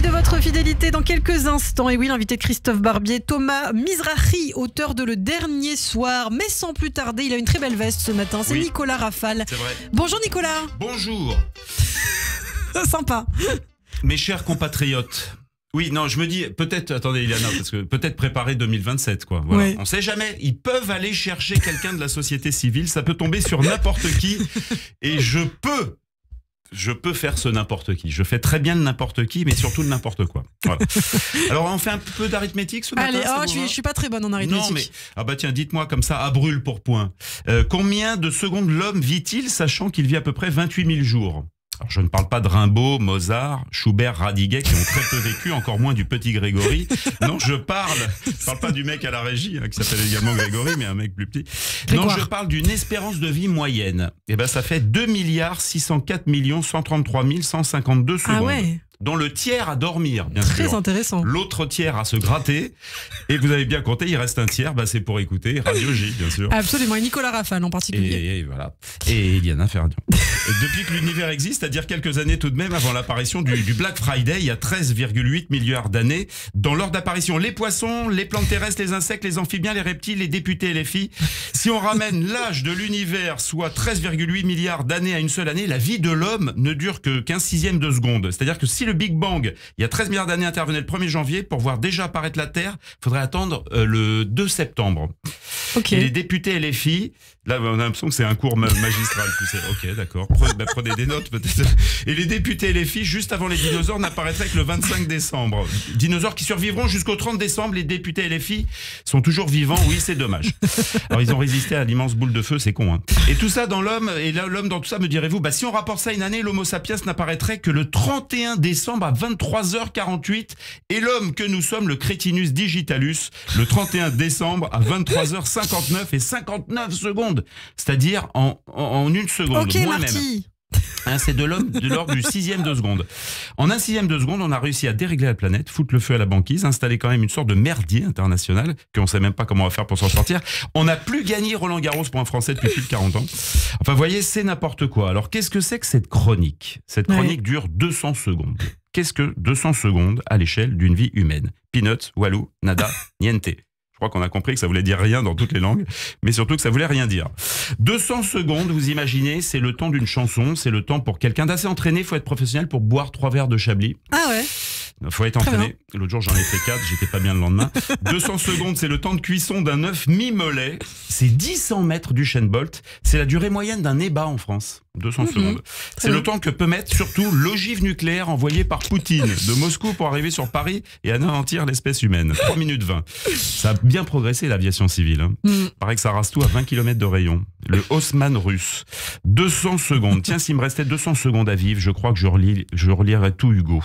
Merci de votre fidélité. Dans quelques instants, et oui, l'invité de Christophe Barbier, Thomas Mizrahi, auteur de Le Dernier Soir. Mais sans plus tarder, il a une très belle veste ce matin. C'est Nicolas Rafale. C'est vrai. Bonjour Nicolas. Bonjour. Sympa. Mes chers compatriotes. Oui, non, je me dis, peut-être, attendez Iliana, parce que peut-être préparer 2027, quoi. Voilà. Oui. On sait jamais, ils peuvent aller chercher quelqu'un de la société civile, ça peut tomber sur n'importe qui, et je peux faire ce n'importe qui. Je fais très bien le n'importe qui, mais surtout le n'importe quoi. Voilà. Alors, on fait un peu d'arithmétique ce matin. Allez, je suis pas très bonne en arithmétique. Non, mais ah bah tiens, dites-moi comme ça, à brûle pour point. Combien de secondes l'homme vit-il, sachant qu'il vit à peu près 28 000 jours? Alors, je ne parle pas de Rimbaud, Mozart, Schubert, Radiguet qui ont très peu vécu, encore moins du petit Grégory. Non, je parle pas du mec à la régie, hein, qui s'appelle également Grégory, mais un mec plus petit. Non, je parle d'une espérance de vie moyenne. Et ben, ça fait 2 604 133 152 secondes. Ah ouais. Dont le tiers à dormir, bien sûr. Très intéressant. L'autre tiers à se gratter. Et vous avez bien compté, il reste un tiers, bah c'est pour écouter Radio J, bien sûr. Absolument, et Nicolas Rafale en particulier. Et voilà. Et Iliana Ferradian. Depuis que l'univers existe, c'est-à-dire quelques années tout de même avant l'apparition du Black Friday, il y a 13,8 milliards d'années. Dans l'ordre d'apparition, les poissons, les plantes terrestres, les insectes, les amphibiens, les reptiles, les députés et les filles. Si on ramène l'âge de l'univers, soit 13,8 milliards d'années à une seule année, la vie de l'homme ne dure qu'un sixième de seconde. C'est-à-dire que si le Big Bang, il y a 13 milliards d'années, intervenait le 1er janvier, pour voir déjà apparaître la Terre, il faudrait attendre le 2 septembre. Ok. Et les députés et les filles, là on a l'impression que c'est un cours magistral. Ok, d'accord, prenez des notes peut-être. Et les députés et les filles, juste avant les dinosaures, n'apparaîtraient que le 25 décembre. Dinosaures qui survivront jusqu'au 30 décembre, les députés et les filles sont toujours vivants, oui c'est dommage. Alors ils ont résisté à l'immense boule de feu, c'est con. Hein. Et tout ça dans l'homme, et là l'homme dans tout ça, me direz-vous, bah si on rapporte ça une année, l'homo sapiens n'apparaîtrait que le 31 décembre à 23h48, et l'homme que nous sommes, le Crétinus digitalus, le 31 décembre à 23h59 et 59 secondes, c'est-à-dire en une seconde. Ok, Marty. Hein, c'est de l'ordre du sixième de seconde. En un sixième de seconde, on a réussi à dérégler la planète, foutre le feu à la banquise, installer quand même une sorte de merdier international, qu'on ne sait même pas comment on va faire pour s'en sortir. On n'a plus gagné Roland Garros pour un Français depuis plus de 40 ans. Enfin, vous voyez, c'est n'importe quoi. Alors, qu'est-ce que c'est que cette chronique? Cette chronique dure 200 secondes. Qu'est-ce que 200 secondes à l'échelle d'une vie humaine? Peanuts, walou, nada, niente. Je crois qu'on a compris que ça voulait dire rien dans toutes les langues, mais surtout que ça voulait rien dire. 200 secondes, vous imaginez, c'est le temps d'une chanson, c'est le temps pour quelqu'un d'assez entraîné, il faut être professionnel pour boire 3 verres de Chablis. Ah ouais. Faut être entraîné. L'autre jour, j'en ai fait 4, j'étais pas bien le lendemain. 200 secondes, c'est le temps de cuisson d'un œuf mi-mollet. C'est 10 mètres du Shenbolt. C'est la durée moyenne d'un EBA en France. 200 secondes. C'est le temps que peut mettre surtout l'ogive nucléaire envoyée par Poutine de Moscou pour arriver sur Paris et anéantir l'espèce humaine. 3 minutes 20. Ça a bien progressé l'aviation civile. Hein. Paraît que ça rase tout à 20 km de rayon. Le Haussmann russe. 200 secondes. Tiens, s'il me restait 200 secondes à vivre, je crois que je relirais tout Hugo.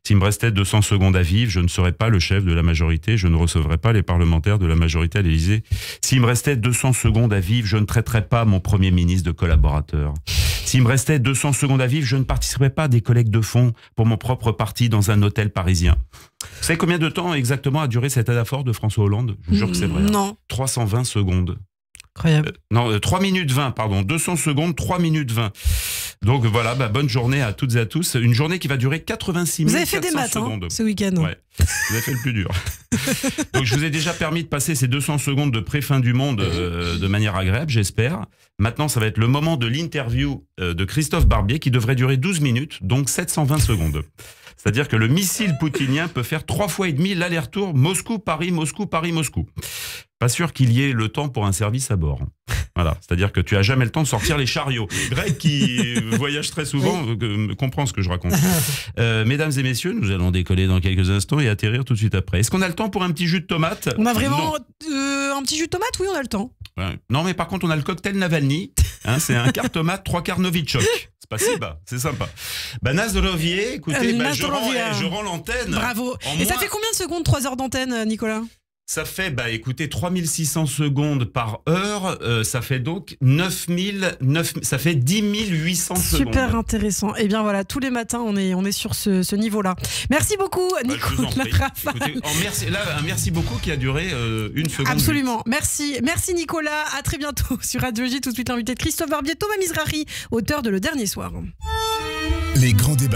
S'il me restait 200 secondes à vivre, je ne serais pas le chef de la majorité, je ne recevrais pas les parlementaires de la majorité à l'Élysée. S'il me restait 200 secondes à vivre, je ne traiterais pas mon Premier ministre de collaborateur. S'il me restait 200 secondes à vivre, je ne participerais pas à des collectes de fonds pour mon propre parti dans un hôtel parisien. Vous savez combien de temps exactement a duré cet anaphore de François Hollande? Je vous jure que c'est vrai. Non. 320 secondes. Incroyable. 3 minutes 20, pardon. 200 secondes, 3 minutes 20. Donc voilà, bonne journée à toutes et à tous. Une journée qui va durer 86 Vous avez fait des 400 maths secondes. ce week-end. Ouais, vous avez fait le plus dur. Donc je vous ai déjà permis de passer ces 200 secondes de pré-fin du monde de manière agréable, j'espère. Maintenant, ça va être le moment de l'interview de Christophe Barbier qui devrait durer 12 minutes, donc 720 secondes. C'est-à-dire que le missile poutinien peut faire 3 fois et demi l'aller-retour Moscou-Paris, Moscou-Paris, Moscou. Pas sûr qu'il y ait le temps pour un service à bord. Voilà, c'est-à-dire que tu as jamais le temps de sortir les chariots. Greg, qui voyage très souvent, comprend ce que je raconte. Mesdames et messieurs, nous allons décoller dans quelques instants et atterrir tout de suite après. Est-ce qu'on a le temps pour un petit jus de tomate? On a vraiment un petit jus de tomate? Oui, on a le temps. Ouais. Non, mais par contre, on a le cocktail Navalny. Hein, c'est un quart tomate, 3 quarts Novichok. C'est pas si bas, c'est sympa. Nazdrovier, écoutez, je rends l'antenne. Bravo. Et ça fait combien de secondes, 3 heures d'antenne, Nicolas? Ça fait, écoutez, 3600 secondes par heure, ça fait donc ça fait 10 800 secondes. Super intéressant. Et bien voilà, tous les matins, on est sur ce niveau-là. Merci beaucoup, Nicolas Rafale. Écoutez, un merci beaucoup qui a duré 1 seconde. Absolument. Merci Nicolas. À très bientôt sur Radio J. Tout de suite l'invité de Christophe Barbier, Thomas Mizrahi, auteur de Le Dernier Soir. Les grands débats.